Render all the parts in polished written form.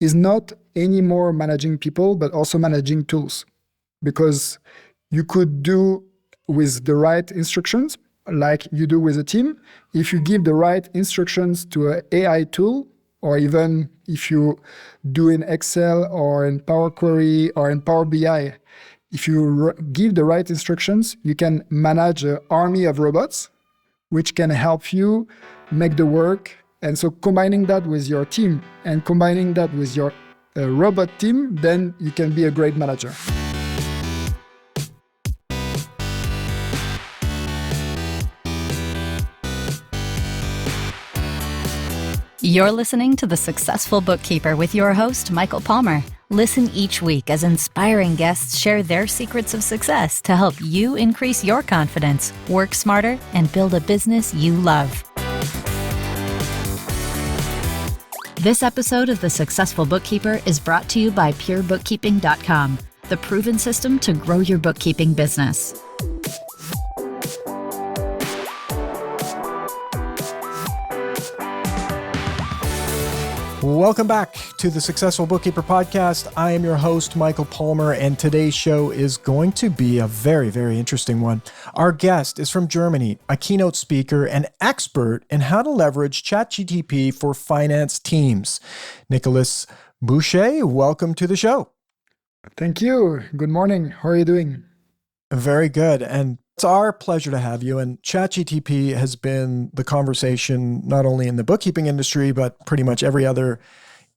is not anymore managing people, but also managing tools. Because you could do with the right instructions, like you do with a team. If you give the right instructions to an AI tool, or even if you do in Excel or in Power Query or in Power BI, if you give the right instructions, you can manage an army of robots, which can help you make the work. And so combining that with your team and combining that with your robot team, then you can be a great manager. You're listening to The Successful Bookkeeper with your host, Michael Palmer. Listen each week as inspiring guests share their secrets of success to help you increase your confidence, work smarter, and build a business you love. This episode of The Successful Bookkeeper is brought to you by PureBookkeeping.com, the proven system to grow your bookkeeping business. Welcome back to the Successful Bookkeeper podcast. I am your host, Michael Palmer, and today's show is going to be a very, very interesting one. Our guest is from Germany, a keynote speaker and expert in how to leverage ChatGPT for finance teams. Nicolas Boucher, welcome to the show. Thank you. Good morning. How are you doing? Very good. And it's our pleasure to have you. And ChatGPT has been the conversation not only in the bookkeeping industry, but pretty much every other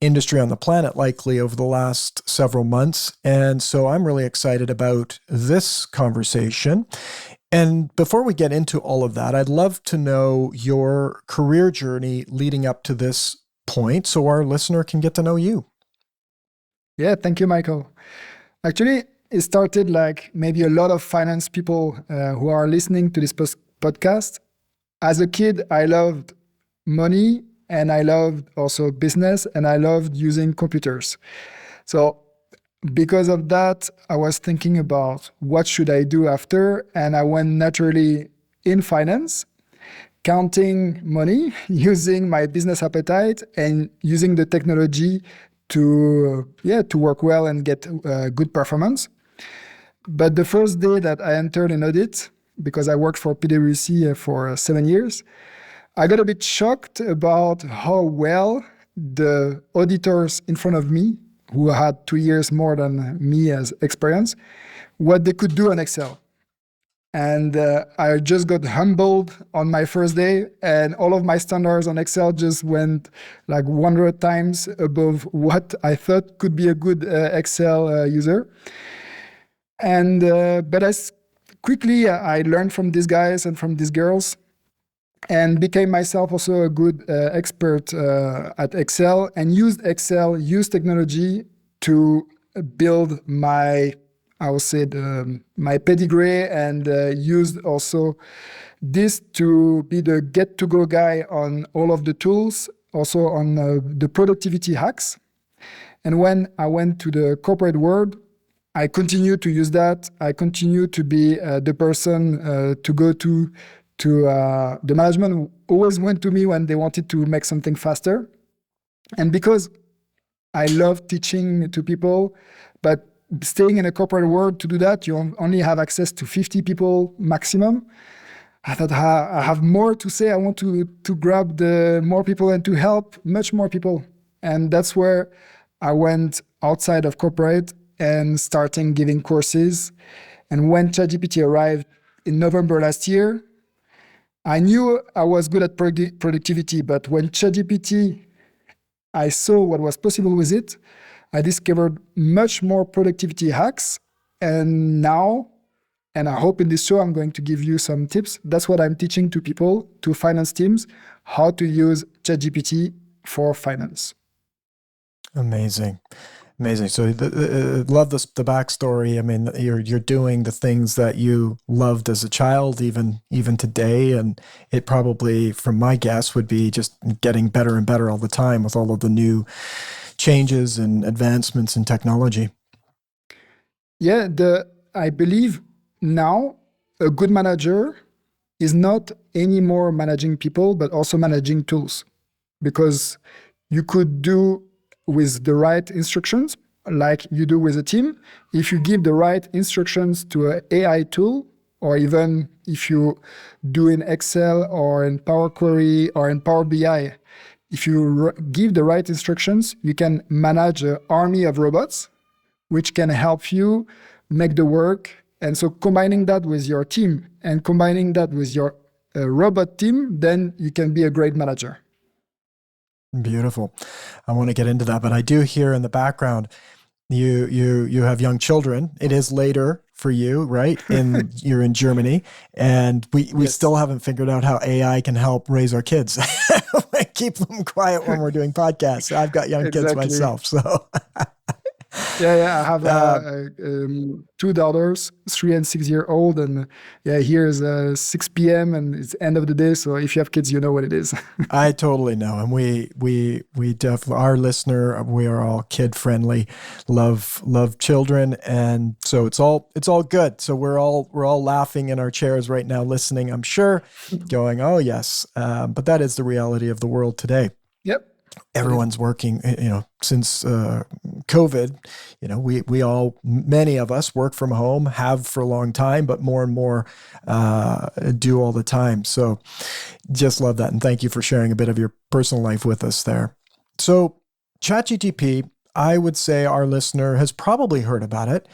industry on the planet, likely over the last several months. And so I'm really excited about this conversation. And before we get into all of that, I'd love to know your career journey leading up to this point so our listener can get to know you. Yeah, thank you, Michael. Actually, it started like maybe a lot of finance people who are listening to this podcast. As a kid, I loved money and I loved also business and I loved using computers. So because of that, I was thinking about what should I do after, and I went naturally in finance, counting money, using my business appetite and using the technology to work well and get good performance. But the first day that I entered an audit, because I worked for PwC for 7 years, I got a bit shocked about how well the auditors in front of me, who had 2 years more than me as experience, what they could do on Excel. And I just got humbled on my first day, and all of my standards on Excel just went like 100 times above what I thought could be a good Excel user. And but as quickly I learned from these guys and from these girls, and became myself also a good expert at Excel, and used technology to build my, I would say, my pedigree, and used also this to be the get-to-go guy on all of the tools, also on the productivity hacks. And when I went to the corporate world, I continue to use that. I continue to be the person to go to the management always went to me when they wanted to make something faster. And because I love teaching to people, but staying in a corporate world, to do that, you only have access to 50 people maximum. I thought, I have more to say. I want to grab the more people and to help much more people. And that's where I went outside of corporate and starting giving courses. And when ChatGPT arrived in November last year, I knew I was good at productivity, but when ChatGPT, I saw what was possible with it, I discovered much more productivity hacks. And now, and I hope in this show I'm going to give you some tips. That's what I'm teaching to people, to finance teams, how to use ChatGPT for finance. Amazing. So love the backstory. I mean, you're doing the things that you loved as a child, even today, and it probably, from my guess, would be just getting better and better all the time with all of the new changes and advancements in technology. Yeah, I believe now a good manager is not anymore managing people, but also managing tools, because you could do with the right instructions, like you do with a team, if you give the right instructions to an AI tool, or even if you do in Excel or in Power Query or in Power BI, if you give the right instructions, you can manage an army of robots, which can help you make the work. And so combining that with your team and combining that with your robot team, then you can be a great manager. Beautiful. I want to get into that, but I do hear in the background, you have young children. It is later for you, right? You're in Germany, and we still haven't figured out how AI can help raise our kids. Keep them quiet when we're doing podcasts. I've got young kids myself, so. Yeah. I have 2 daughters, 3 and 6-year-old, and here is 6 p.m. and it's end of the day. So if you have kids, you know what it is. I totally know, and we definitely, our listener, we are all kid friendly, love children, and so it's all good. So we're all laughing in our chairs right now, listening. I'm sure, going, oh yes, but that is the reality of the world today. Yep. Everyone's working, since COVID, many of us work from home, have for a long time, but more and more do all the time. So just love that. And thank you for sharing a bit of your personal life with us there. So ChatGPT, I would say our listener has probably heard about it.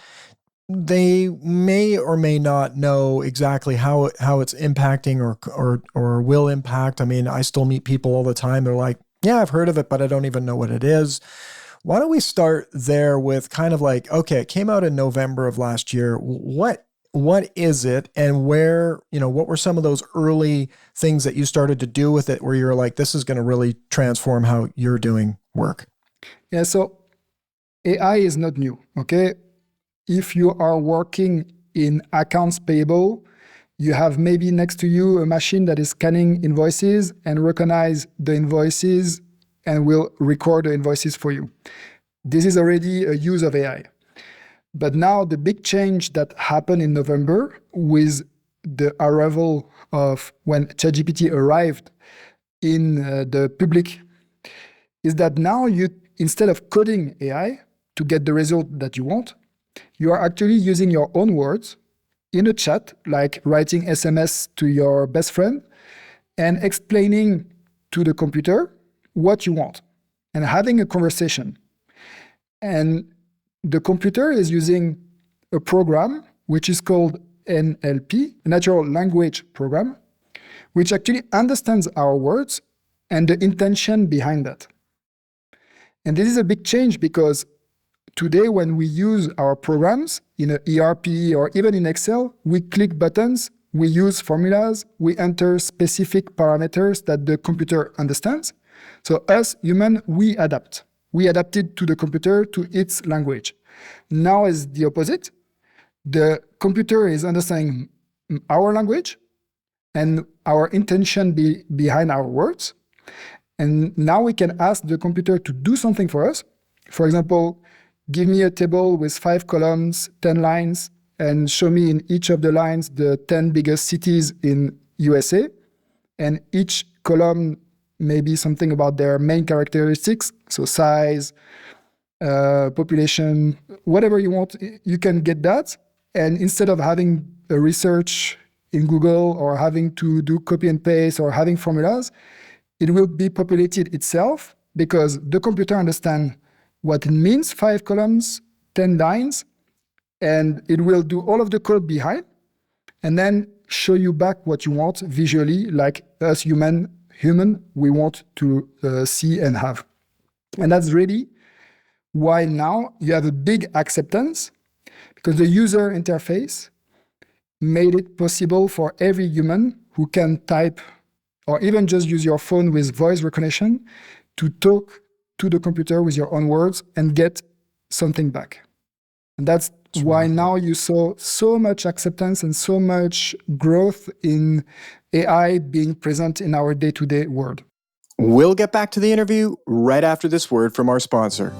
They may or may not know exactly how it's impacting or will impact. I mean, I still meet people all the time. They're like, yeah, I've heard of it, but I don't even know what it is. Why don't we start there with kind of like, okay, it came out in November of last year. What is it, and where, what were some of those early things that you started to do with it where you're like, this is going to really transform how you're doing work? Yeah, so AI is not new, okay? If you are working in accounts payable, you have maybe next to you a machine that is scanning invoices and recognize the invoices and will record the invoices for you. This is already a use of AI. But now the big change that happened in November with the arrival of when ChatGPT arrived in the public is that now you, instead of coding AI to get the result that you want, you are actually using your own words in a chat, like writing SMS to your best friend and explaining to the computer what you want and having a conversation. And the computer is using a program which is called NLP, Natural Language Program, which actually understands our words and the intention behind that. And this is a big change because today, when we use our programs in an ERP or even in Excel, we click buttons, we use formulas, we enter specific parameters that the computer understands. So us, human, we adapt. We adapted to the computer, to its language. Now is the opposite. The computer is understanding our language and our intention behind our words. And now we can ask the computer to do something for us. For example, give me a table with 5 columns, 10 lines, and show me in each of the lines the 10 biggest cities in USA. And each column may be something about their main characteristics, so size, population, whatever you want, you can get that. And instead of having a research in Google or having to do copy and paste or having formulas, it will be populated itself because the computer understands what it means, 5 columns, 10 lines, and it will do all of the code behind and then show you back what you want visually, like us human, we want to see and have. And that's really why now you have a big acceptance because the user interface made it possible for every human who can type or even just use your phone with voice recognition to talk to the computer with your own words and get something back. And that's why now you saw so much acceptance and so much growth in AI being present in our day-to-day world. We'll get back to the interview right after this word from our sponsor.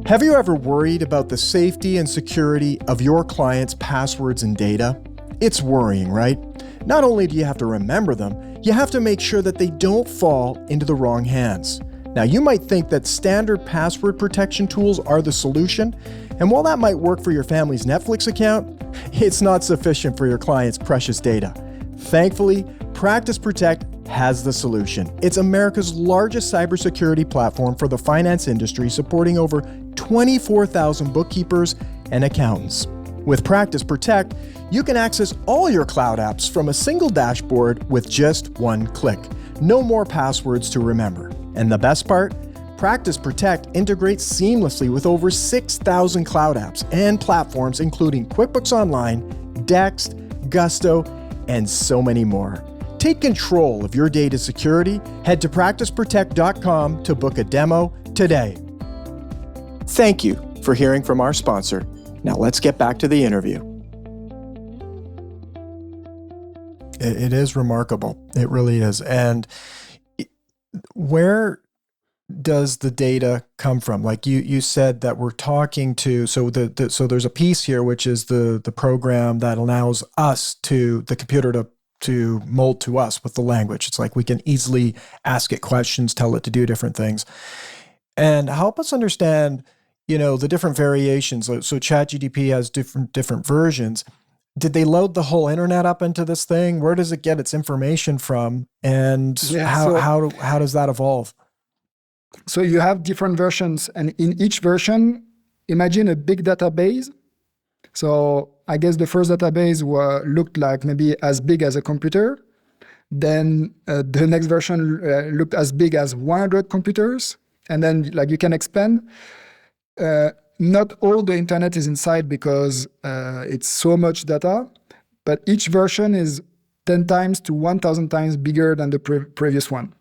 Have you ever worried about the safety and security of your clients' passwords and data? It's worrying, right? Not only do you have to remember them, you have to make sure that they don't fall into the wrong hands. Now, you might think that standard password protection tools are the solution, and while that might work for your family's Netflix account, it's not sufficient for your client's precious data. Thankfully, Practice Protect has the solution. It's America's largest cybersecurity platform for the finance industry, supporting over 24,000 bookkeepers and accountants. With Practice Protect, you can access all your cloud apps from a single dashboard with just one click. No more passwords to remember. And the best part? Practice Protect integrates seamlessly with over 6,000 cloud apps and platforms, including QuickBooks Online, Dext, Gusto, and so many more. Take control of your data security. Head to practiceprotect.com to book a demo today. Thank you for hearing from our sponsor. Now let's get back to the interview. It is remarkable. It really is. And where does the data come from? Like you said that we're talking to, so there's a piece here, which is the program that allows us the computer to mold to us with the language. It's like we can easily ask it questions, tell it to do different things, and help us understand, the different variations. So ChatGPT has different versions. Did they load the whole internet up into this thing? Where does it get its information from? And how does that evolve? So you have different versions, and in each version, imagine a big database. So I guess the first database looked like maybe as big as a computer. Then the next version looked as big as 100 computers. And then you can expand. Not all the internet is inside because it's so much data, but each version is 10 times to 1,000 times bigger than the previous one.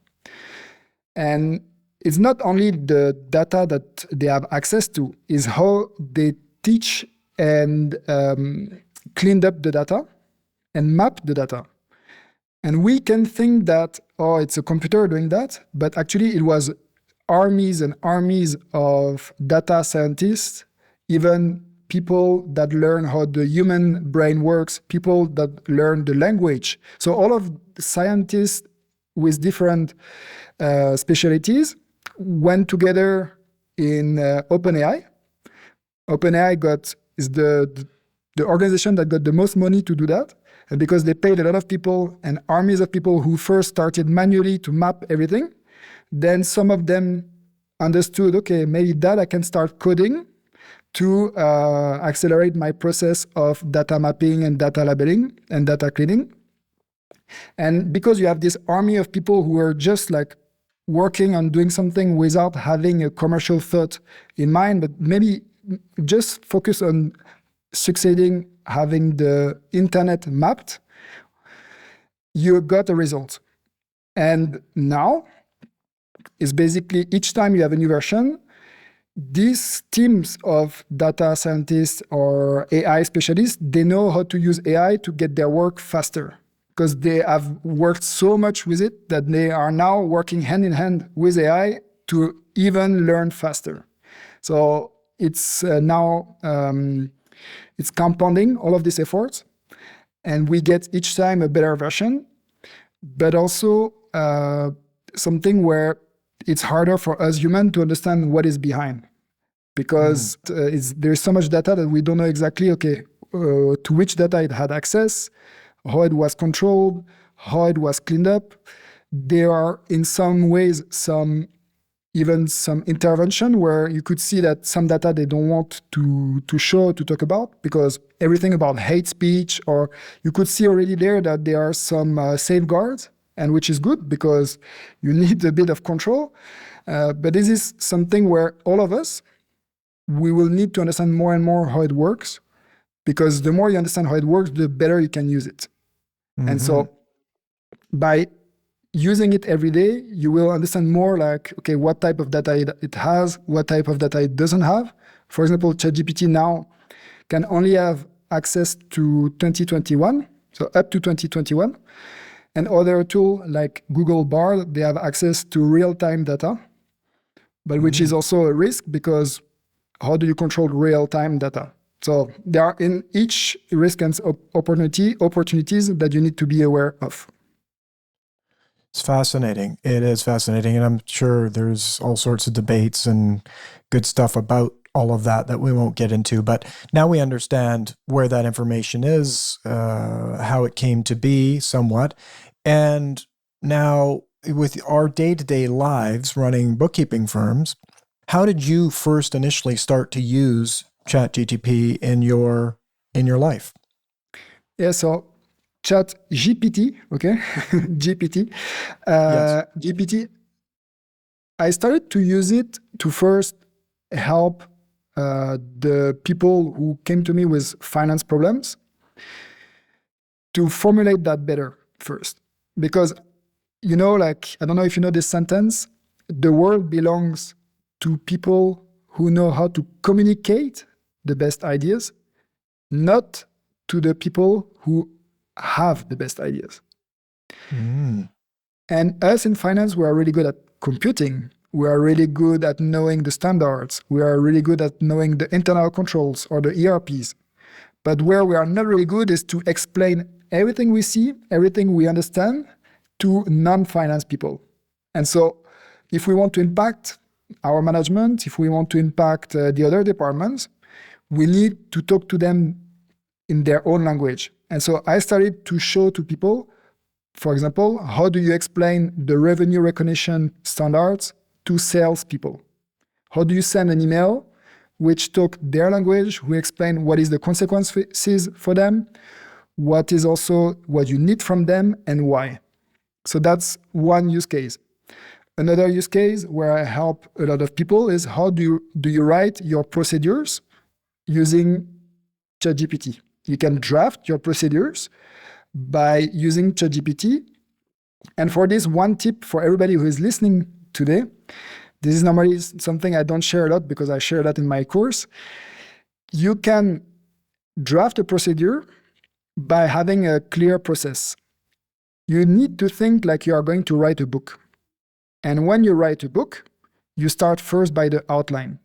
And it's not only the data that they have access to, is how they teach and cleaned up the data and map the data. And we can think that, it's a computer doing that, but actually it was armies and armies of data scientists, even people that learn how the human brain works, people that learn the language. So all of the scientists with different specialties went together in OpenAI. OpenAI is the organization that got the most money to do that. And because they paid a lot of people and armies of people who first started manually to map everything, then some of them understood, okay, maybe that I can start coding to accelerate my process of data mapping and data labeling and data cleaning. And because you have this army of people who are just working on doing something without having a commercial thought in mind, but maybe just focus on succeeding having the internet mapped, you got a result. And now is basically each time you have a new version, these teams of data scientists or AI specialists, they know how to use AI to get their work faster, because they have worked so much with it that they are now working hand in hand with AI to even learn faster. So it's now, it's compounding all of these efforts, and we get each time a better version, but also something where it's harder for us humans to understand what is behind, because there's so much data that we don't know exactly, to which data it had access, how it was controlled, how it was cleaned up. There are, in some ways, even some intervention where you could see that some data they don't want to talk about, because everything about hate speech, or you could see already there that there are some safeguards, and which is good because you need a bit of control. But this is something where all of us, we will need to understand more and more how it works, because the more you understand how it works, the better you can use it. Mm-hmm. And so by using it every day, you will understand more what type of data it has, what type of data it doesn't have. For example, ChatGPT now can only have access to 2021, so up to 2021. And other tools like Google Bard, they have access to real-time data, but which is also a risk, because how do you control real-time data? So there are in each risk and opportunities that you need to be aware of. It's fascinating. It is fascinating. And I'm sure there's all sorts of debates and good stuff about all of that we won't get into. But now we understand where that information is, how it came to be somewhat. And now with our day-to-day lives running bookkeeping firms, how did you first initially start to use ChatGPT in your life? Yeah, so ChatGPT, okay, GPT, Yes. GPT. I started to use it to first help the people who came to me with finance problems to formulate that better first. Because, like, I don't know if you know this sentence, the world belongs to people who know how to communicate the best ideas, not to the people who have the best ideas. Mm. And us in finance, we are really good at computing. We are really good at knowing the standards. We are really good at knowing the internal controls or the ERPs. But where we are not really good is to explain everything we see, everything we understand to non-finance people. And so if we want to impact our management, if we want to impact the other departments, we need to talk to them in their own language. And so I started to show to people, for example, how do you explain the revenue recognition standards to salespeople? How do you send an email which talk their language, who explain what is the consequences for them, what is also what you need from them, and why? So that's one use case. Another use case where I help a lot of people is how do you write your procedures using ChatGPT? You can draft your procedures by using ChatGPT. And for this, one tip for everybody who is listening today, this is normally something I don't share a lot because I share that in my course. You can draft a procedure by having a clear process. You need to think like you are going to write a book. And when you write a book, you start first by the outline.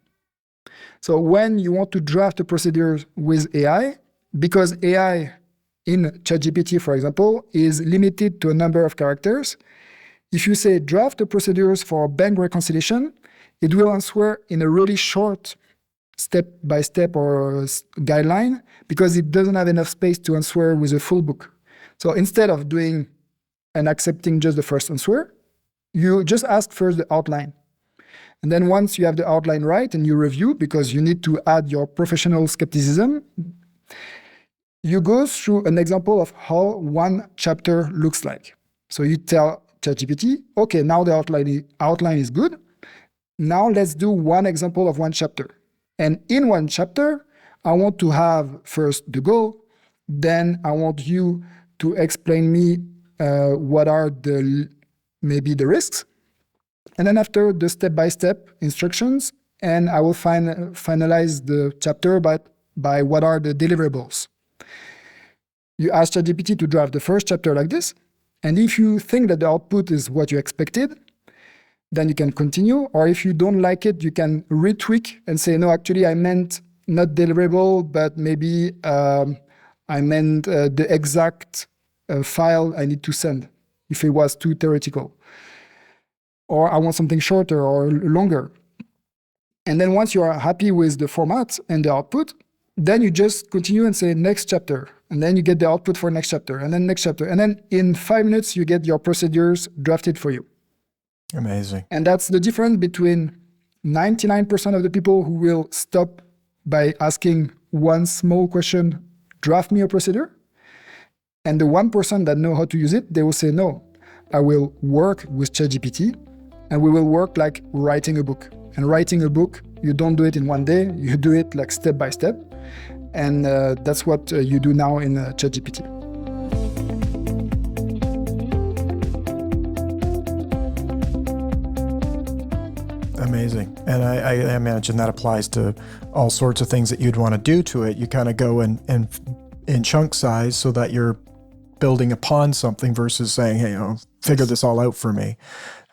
So when you want to draft a procedure with AI, because AI in ChatGPT, for example, is limited to a number of characters, if you say draft the procedures for bank reconciliation, it will answer in a really short step-by-step or guideline because it doesn't have enough space to answer with a full book. So instead of doing and accepting just the first answer, you just ask first the outline. And then once you have the outline right and you review, because you need to add your professional skepticism, you go through an example of how one chapter looks like. So you tell ChatGPT, okay, now the outline is good. Now let's do one example of one chapter. And in one chapter, I want to have first the goal, then I want you to explain me what are maybe the risks, and then after the step-by-step instructions, and I will finalize the chapter by what are the deliverables. You ask ChatGPT to draft the first chapter like this, and if you think that the output is what you expected, then you can continue. Or if you don't like it, you can retweak and say, no, actually I meant not deliverable, but maybe I meant the exact file I need to send if it was too theoretical. Or I want something shorter or longer. And then once you are happy with the format and the output, then you just continue and say next chapter. And then you get the output for next chapter, and then next chapter. And then in 5 minutes, you get your procedures drafted for you. Amazing. And that's the difference between 99% of the people who will stop by asking one small question, draft me a procedure. And the 1% that know how to use it, they will say, no, I will work with ChatGPT and we will work like writing a book. And writing a book, you don't do it in one day, you do it like step by step. And that's what you do now in ChatGPT. Amazing. And I imagine that applies to all sorts of things that you'd want to do to it. You kind of go in chunk size so that you're building upon something versus saying, hey, figure this all out for me.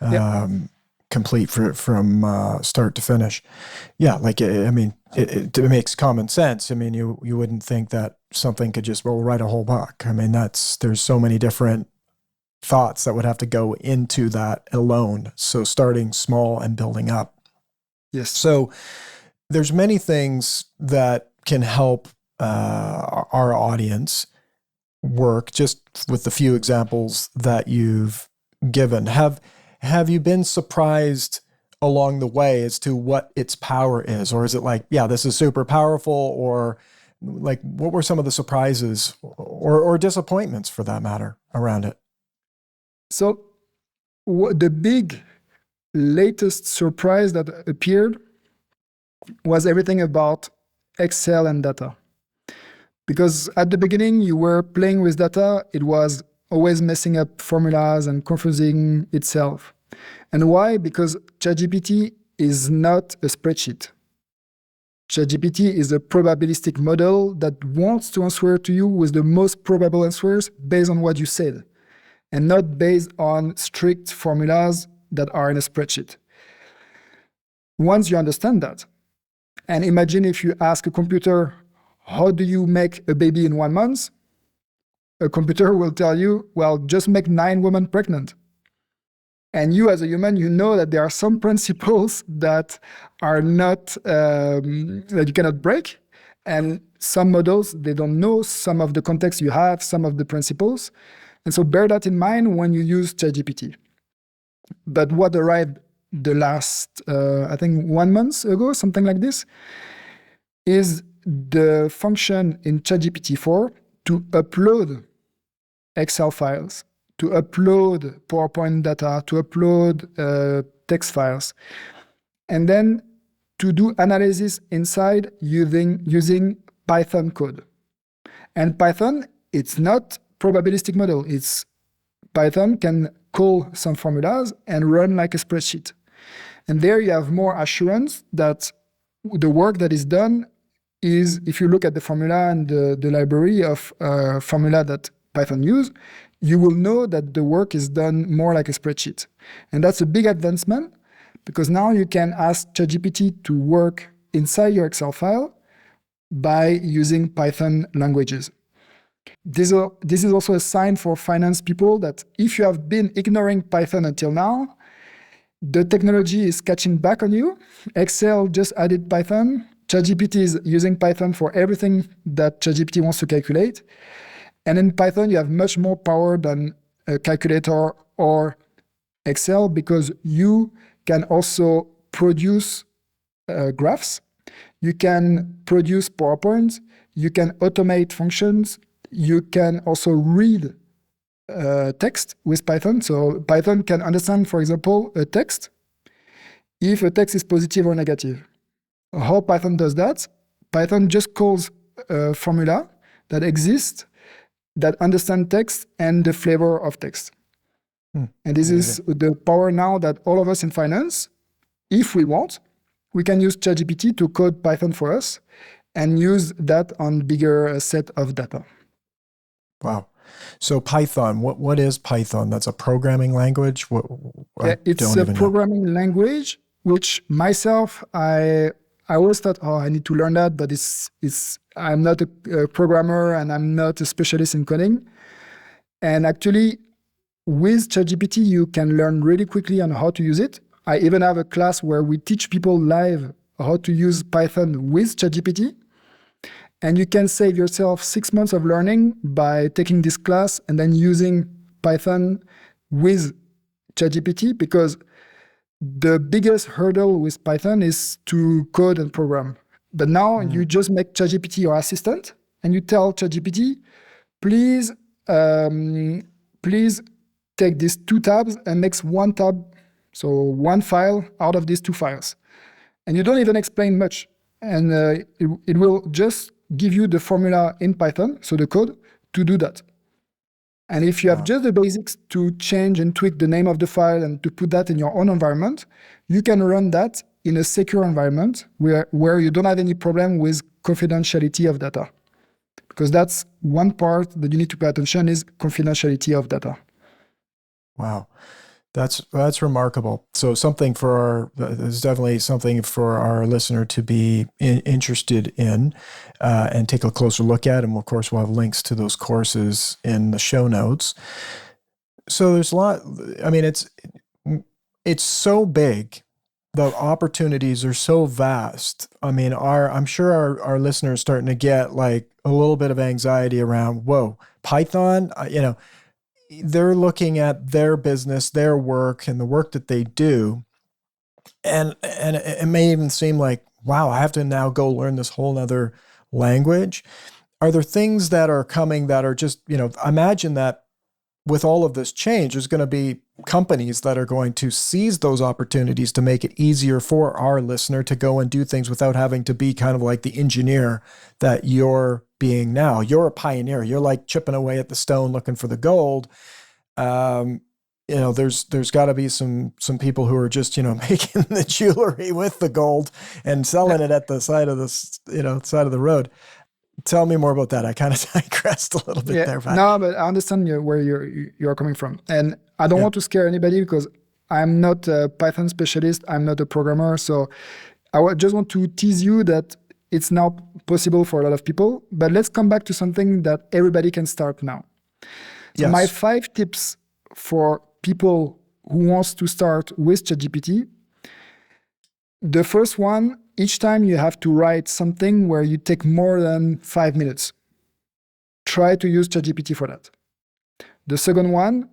Yep. Complete from start to finish. Yeah, like, I mean, it makes common sense. I mean, you wouldn't think that something could just, write a whole book. I mean, there's so many different thoughts that would have to go into that alone. So starting small and building up. Yes. So there's many things that can help our audience work, just with the few examples that you've given. Have you been surprised along the way as to what its power is? Or is it like, yeah, this is super powerful? Or like, what were some of the surprises or disappointments for that matter around it? So the big latest surprise that appeared was everything about Excel and data. Because at the beginning, you were playing with data, it was always messing up formulas and confusing itself. And why? Because ChatGPT is not a spreadsheet. ChatGPT is a probabilistic model that wants to answer to you with the most probable answers based on what you said, and not based on strict formulas that are in a spreadsheet. Once you understand that, and imagine if you ask a computer, how do you make a baby in 1 month? A computer will tell you, well, just make 9 women pregnant. And you as a human, you know that there are some principles that are not, that you cannot break. And some models, they don't know some of the context you have, some of the principles. And so bear that in mind when you use ChatGPT. But what arrived the last, I think 1 month ago, something like this, is the function in ChatGPT-4 to upload Excel files, to upload PowerPoint data, to upload text files, and then to do analysis inside using Python code. And Python, it's not probabilistic model. It's Python can call some formulas and run like a spreadsheet. And there you have more assurance that the work that is done is, if you look at the formula and the library of formula that Python use, you will know that the work is done more like a spreadsheet. And that's a big advancement, because now you can ask ChatGPT to work inside your Excel file by using Python languages. This is also a sign for finance people that if you have been ignoring Python until now, the technology is catching back on you. Excel just added Python. ChatGPT is using Python for everything that ChatGPT wants to calculate. And in Python, you have much more power than a calculator or Excel, because you can also produce graphs. You can produce PowerPoint. You can automate functions. You can also read text with Python. So Python can understand, for example, a text, if a text is positive or negative. How Python does that? Python just calls a formula that exists that understand text and the flavor of text. And this is the power now that all of us in finance, if we want, we can use ChatGPT to code Python for us and use that on bigger set of data. Wow. So Python, what is Python? That's a programming language? It's a programming language, which myself, I always thought, I need to learn that, but I'm not a programmer and I'm not a specialist in coding. And actually, with ChatGPT, you can learn really quickly on how to use it. I even have a class where we teach people live how to use Python with ChatGPT. And you can save yourself 6 months of learning by taking this class and then using Python with ChatGPT, because the biggest hurdle with Python is to code and program. But now you just make ChatGPT your assistant and you tell ChatGPT, please take these 2 tabs and make 1 tab, so 1 file out of these 2 files. And you don't even explain much. And it will just give you the formula in Python, so the code, to do that. And if you have just the basics to change and tweak the name of the file and to put that in your own environment, you can run that in a secure environment where you don't have any problem with confidentiality of data. Because that's one part that you need to pay attention, is confidentiality of data. Wow. That's remarkable. So something there's definitely something for our listener to be interested in and take a closer look at. And of course, we'll have links to those courses in the show notes. So there's a lot, I mean, it's so big. The opportunities are so vast. I mean, I'm sure our listeners starting to get like a little bit of anxiety around, whoa, Python, they're looking at their business, their work, and the work that they do. And it may even seem like, wow, I have to now go learn this whole nother language. Are there things that are coming that are just, imagine that with all of this change, there's going to be companies that are going to seize those opportunities to make it easier for our listener to go and do things without having to be kind of like the engineer that you're being now. You're a pioneer. You're like chipping away at the stone looking for the gold. There's got to be some people who are just, making the jewelry with the gold and selling it at the side of side of the road. Tell me more about that. I kind of digressed a little bit there. Pat. No, but I understand where you're coming from. And I don't want to scare anybody because I'm not a Python specialist. I'm not a programmer. So I just want to tease you that it's now possible for a lot of people. But let's come back to something that everybody can start now. So my 5 tips for people who wants to start with ChatGPT. The first one, each time you have to write something where you take more than 5 minutes, try to use ChatGPT for that. The second one,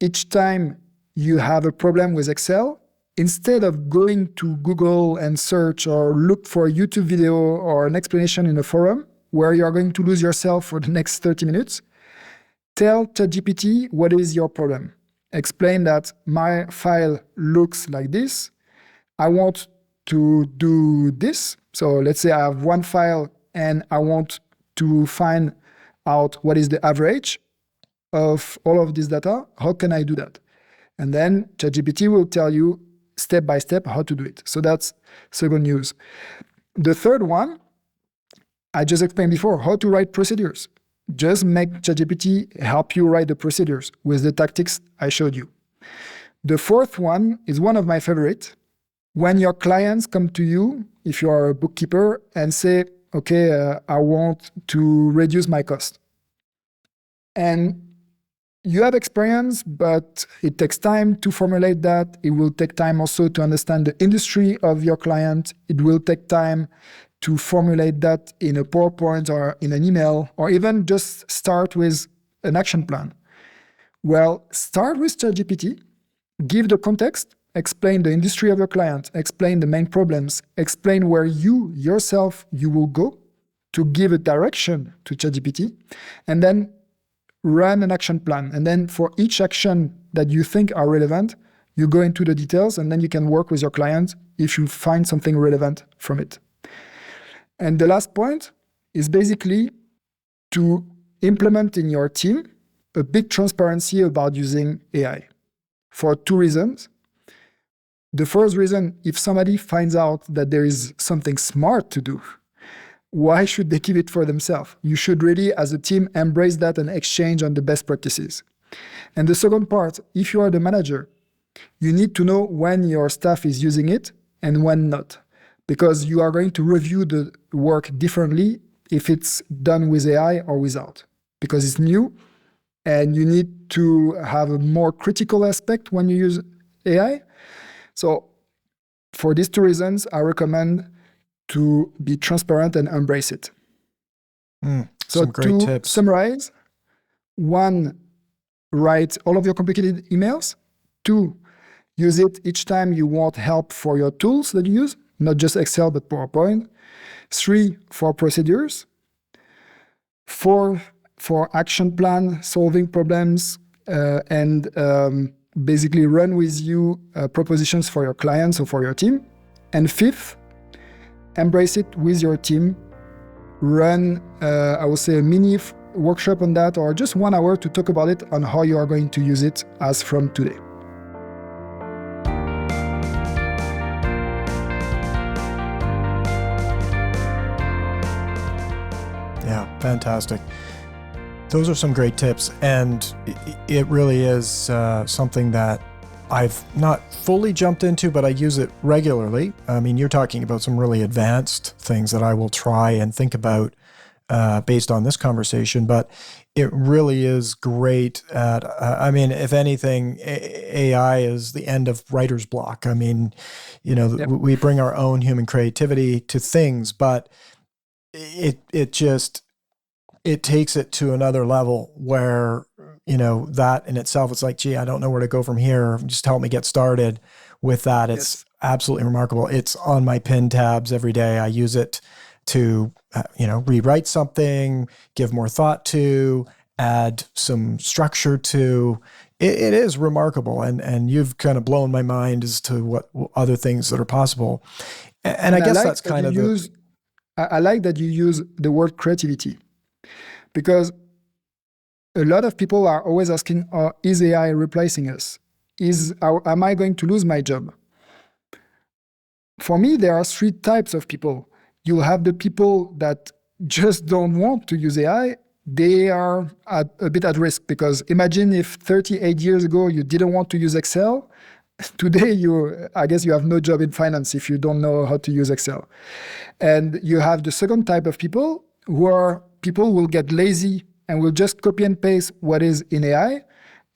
each time you have a problem with Excel, instead of going to Google and search or look for a YouTube video or an explanation in a forum where you are going to lose yourself for the next 30 minutes, tell ChatGPT what is your problem. Explain that my file looks like this. I want to do this. So let's say I have one file and I want to find out what is the average of all of this data. How can I do that? And then ChatGPT will tell you step by step how to do it. So that's second news. The third one, I just explained before, how to write procedures. Just make ChatGPT help you write the procedures with the tactics I showed you. The fourth one is one of my favorite. When your clients come to you, if you are a bookkeeper, and say, okay, I want to reduce my cost. And you have experience, but it takes time to formulate that. It will take time also to understand the industry of your client. It will take time to formulate that in a PowerPoint or in an email, or even just start with an action plan. Well, start with ChatGPT, give the context, explain the industry of your client, explain the main problems, explain where you will go to give a direction to ChatGPT, and then run an action plan. And then for each action that you think are relevant, you go into the details, and then you can work with your client if you find something relevant from it. And the last point is basically to implement in your team a big transparency about using AI for 2 reasons. The first reason, if somebody finds out that there is something smart to do, why should they keep it for themselves? You should really, as a team, embrace that and exchange on the best practices. And the second part, if you are the manager, you need to know when your staff is using it and when not, because you are going to review the work differently if it's done with AI or without, because it's new and you need to have a more critical aspect when you use AI. So for these 2 reasons, I recommend to be transparent and embrace it. So some great to tips. Summarize, 1, write all of your complicated emails. 2, use it each time you want help for your tools that you use, not just Excel, but PowerPoint. 3, for procedures. 4, for action plan, solving problems, and basically run with you propositions for your clients or for your team. And 5th, embrace it with your team. Run, I would say, a mini workshop on that, or just 1 hour to talk about it on how you are going to use it as from today. Yeah, fantastic. Those are some great tips, and it really is something that I've not fully jumped into, but I use it regularly. I mean, you're talking about some really advanced things that I will try and think about based on this conversation, but it really is great at, I mean, if anything, AI is the end of writer's block. I mean, Yep. we bring our own human creativity to things, but it takes it to another level where, that in itself, it's like, gee, I don't know where to go from here. Just help me get started with that. It's Yes. absolutely remarkable. It's on my pin tabs every day. I use it to, rewrite something, give more thought to, add some structure to. It is remarkable. And you've kind of blown my mind as to what other things that are possible. And I guess that's kind of I like that you use the word creativity, because a lot of people are always asking, is AI replacing us? Am I going to lose my job? For me, there are three types of people. You'll have the people that just don't want to use AI. They are a bit at risk, because imagine if 38 years ago you didn't want to use Excel. Today, I guess you have no job in finance if you don't know how to use Excel. And you have the second type of people who will get lazy and will just copy and paste what is in AI.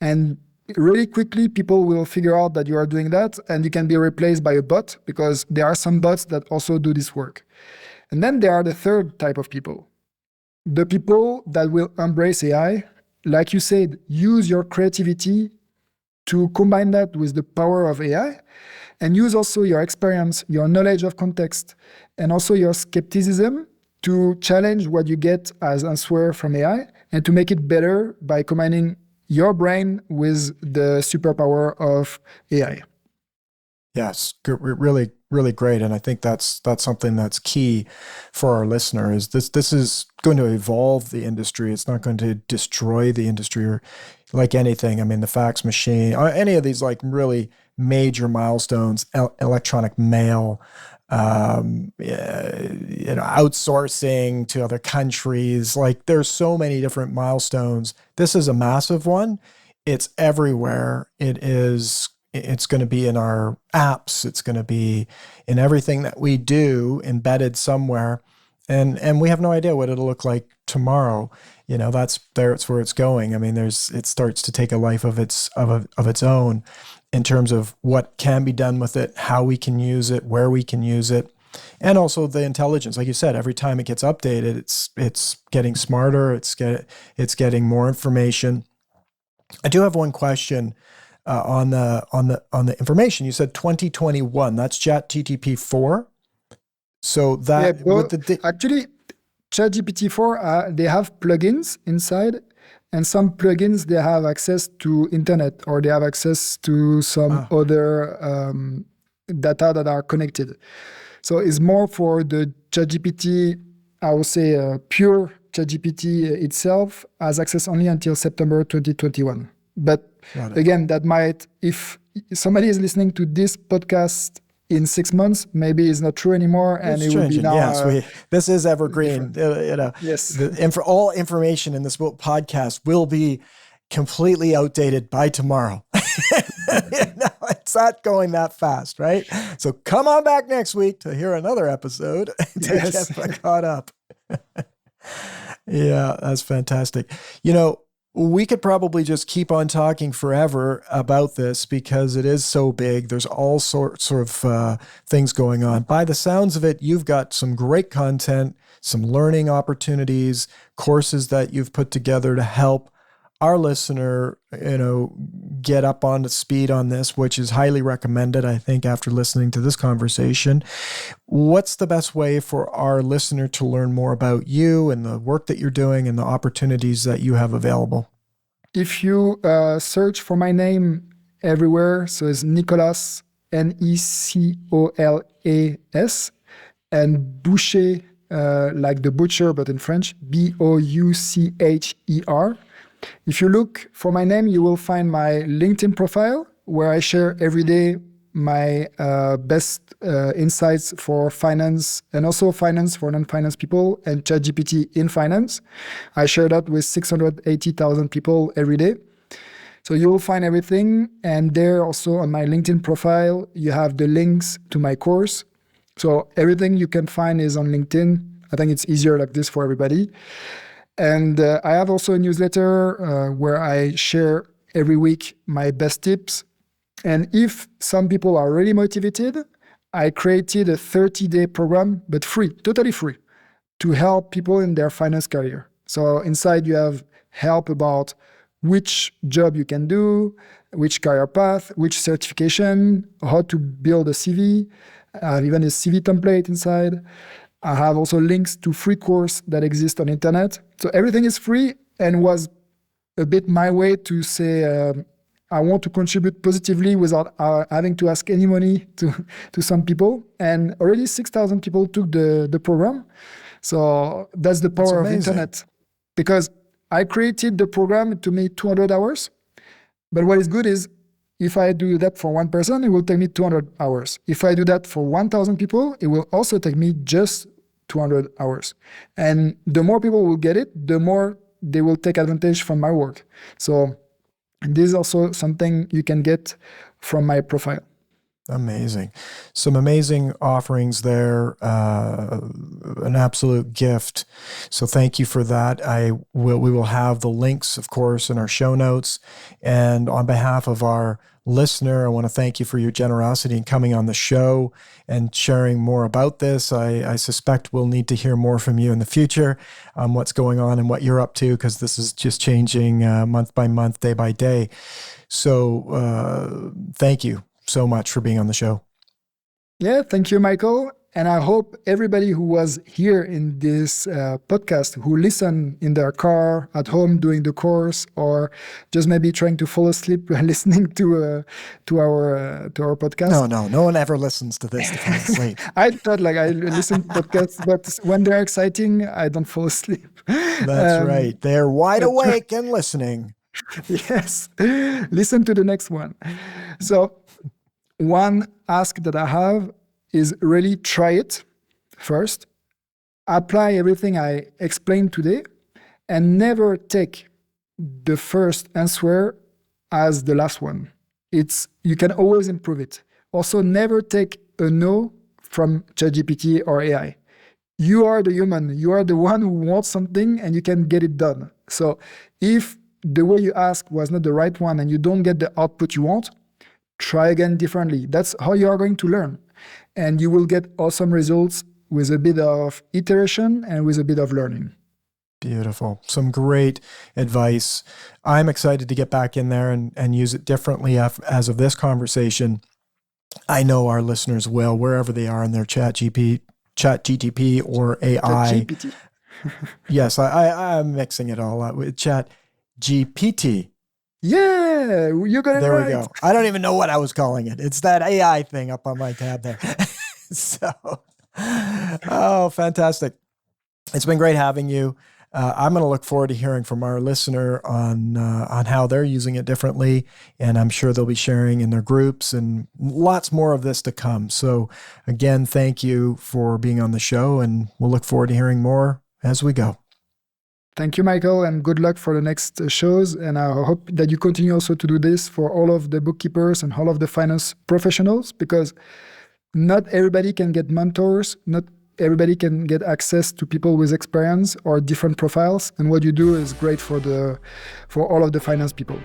And really quickly, people will figure out that you are doing that, and you can be replaced by a bot, because there are some bots that also do this work. And then there are the third type of people, the people that will embrace AI. Like you said, use your creativity to combine that with the power of AI, and use also your experience, your knowledge of context, and also your skepticism to challenge what you get as answer from AI, and to make it better by combining your brain with the superpower of AI. Yes, really, really great. And I think that's something that's key for our listener. Is this is going to evolve the industry. It's not going to destroy the industry, or like anything. I mean, the fax machine, or any of these like really major milestones, electronic mail, outsourcing to other countries. Like, there's so many different milestones. This is a massive one. It's everywhere. It's going to be in our apps. It's going to be in everything that we do, embedded somewhere. And we have no idea what it'll look like tomorrow. That's where it's going. I mean, it starts to take a life of its own, in terms of what can be done with it, how we can use it, where we can use it, and also the intelligence. Like you said, every time it gets updated, it's getting smarter. It's getting more information. I do have one question on the information. You said 2021. That's ChatGPT 4. So that actually, ChatGPT 4, they have plugins inside, and some plugins they have access to internet, or they have access to some other data that are connected. So it's more for the ChatGPT. I would say pure ChatGPT itself has access only until September 2021. But again, that might, if somebody is listening to this podcast in 6 months, maybe it's not true anymore, and it will be now. Yes, this is evergreen. Yes, for all information in this podcast will be completely outdated by tomorrow. It's not going that fast, right? So come on back next week to hear another episode to get caught up. Yeah, that's fantastic. We could probably just keep on talking forever about this, because it is so big. There's all sorts of things going on. By the sounds of it, you've got some great content, some learning opportunities, courses that you've put together to help our listener, get up on the speed on this, which is highly recommended, I think, after listening to this conversation. What's the best way for our listener to learn more about you and the work that you're doing and the opportunities that you have available? If you search for my name everywhere, so it's Nicolas, Necolas, and Boucher, like the butcher, but in French, Boucher. If you look for my name, you will find my LinkedIn profile, where I share every day my best insights for finance, and also finance for non-finance people, and ChatGPT in finance. I share that with 680,000 people every day. So you will find everything. And there also on my LinkedIn profile, you have the links to my course. So everything you can find is on LinkedIn. I think it's easier like this for everybody. And I have also a newsletter where I share every week my best tips. And if some people are really motivated, I created a 30-day program, but free, totally free, to help people in their finance career. So inside you have help about which job you can do, which career path, which certification, how to build a CV. I have even a CV template inside. I have also links to free course that exist on internet. So everything is free, and was a bit my way to say, I want to contribute positively without having to ask any money to some people. And already 6,000 people took the program. So that's the power of internet. Because I created the program, it took me 200 hours. But what is good is, if I do that for one person, it will take me 200 hours. If I do that for 1,000 people, it will also take me just 200 hours. And the more people will get it, the more they will take advantage from my work. So this is also something you can get from my profile. Amazing. Some amazing offerings there, an absolute gift. So thank you for that. We will have the links, of course, in our show notes. And on behalf of our listener, I want to thank you for your generosity in coming on the show and sharing more about this. I suspect we'll need to hear more from you in the future on what's going on and what you're up to, because this is just changing month by month, day by day. So thank you so much for being on the show. Yeah, thank you, Michael. And I hope everybody who was here in this podcast, who listened in their car, at home doing the course, or just maybe trying to fall asleep listening to our podcast. No one ever listens to this to fall asleep. I thought like I listen to podcasts, but when they're exciting, I don't fall asleep. That's right. They're wide awake and listening. Yes. Listen to the next one. So one ask that I have is really try it first. Apply everything I explained today, and never take the first answer as the last one. You can always improve it. Also, never take a no from ChatGPT or AI. You are the human. You are the one who wants something, and you can get it done. So if the way you ask was not the right one and you don't get the output you want, try again differently. That's how you are going to learn. And you will get awesome results with a bit of iteration and with a bit of learning. Beautiful. Some great advice. I'm excited to get back in there and use it differently as of this conversation. I know our listeners will, wherever they are in their ChatGPT or AI. ChatGPT. Yes, I'm mixing it all up with ChatGPT. Yeah, you got it there right. There we go. I don't even know what I was calling it. It's that AI thing up on my tab there. Oh, fantastic. It's been great having you. I'm going to look forward to hearing from our listener on how they're using it differently. And I'm sure they'll be sharing in their groups and lots more of this to come. So again, thank you for being on the show, and we'll look forward to hearing more as we go. Thank you, Michael, and good luck for the next shows. And I hope that you continue also to do this for all of the bookkeepers and all of the finance professionals, because not everybody can get mentors, not everybody can get access to people with experience or different profiles. And what you do is great for all of the finance people.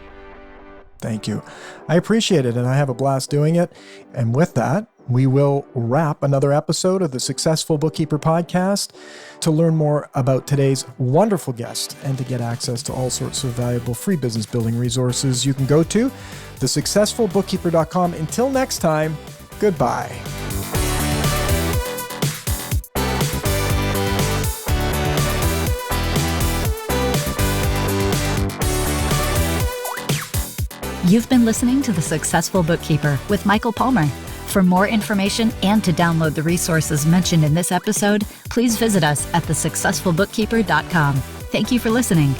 Thank you. I appreciate it, and I have a blast doing it. And with that, we will wrap another episode of the Successful Bookkeeper podcast. To learn more about today's wonderful guest and to get access to all sorts of valuable free business building resources, you can go to thesuccessfulbookkeeper.com. Until next time, goodbye. You've been listening to The Successful Bookkeeper with Michael Palmer. For more information and to download the resources mentioned in this episode, please visit us at thesuccessfulbookkeeper.com. Thank you for listening.